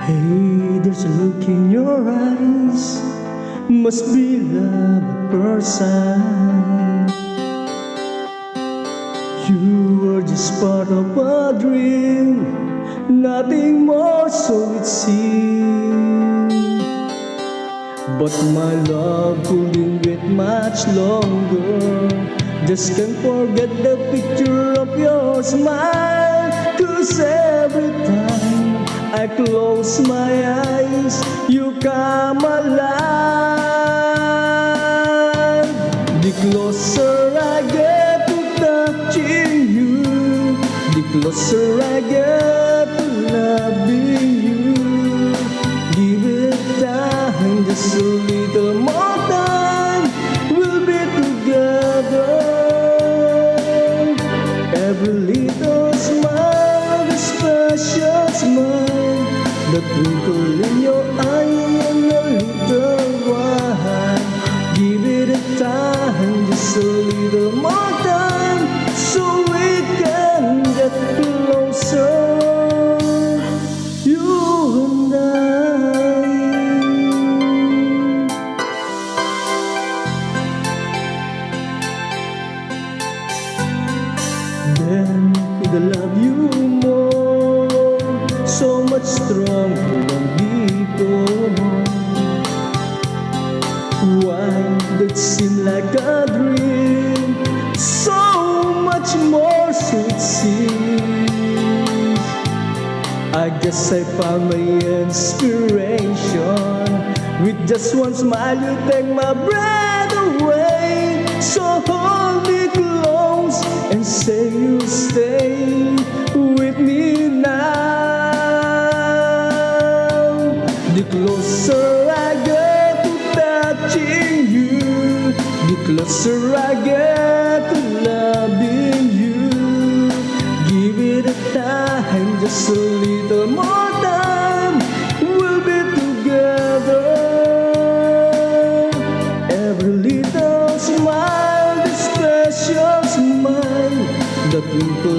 Hey, there's a look in your eyes, must be love at first sight. You were just part of a dream, nothing more so it seemed. But my love couldn't wait much longer. Just can't forget the picture of your smile. 'Cause every time I close my eyes, you come alive. The closer I get to touching you, the closer I get to loving you. Give it time, just a little more time, we'll be together. Every little smile, the special smile, the twinkle in your eye and a little while. Give it a time, just a little more time, so we can get closer, you and I. Then could I love you more, so much stronger than before. Why did it seem like a dream, so much more so it seems. I guess I found my inspiration. With just one smile you take my breath away. So hold me close and say you'll stay with me now. The closer I get to touching you, the closer I get to loving you. Give it a time, just a little more time, we'll be together. Every little smile, the special smile, the twinkle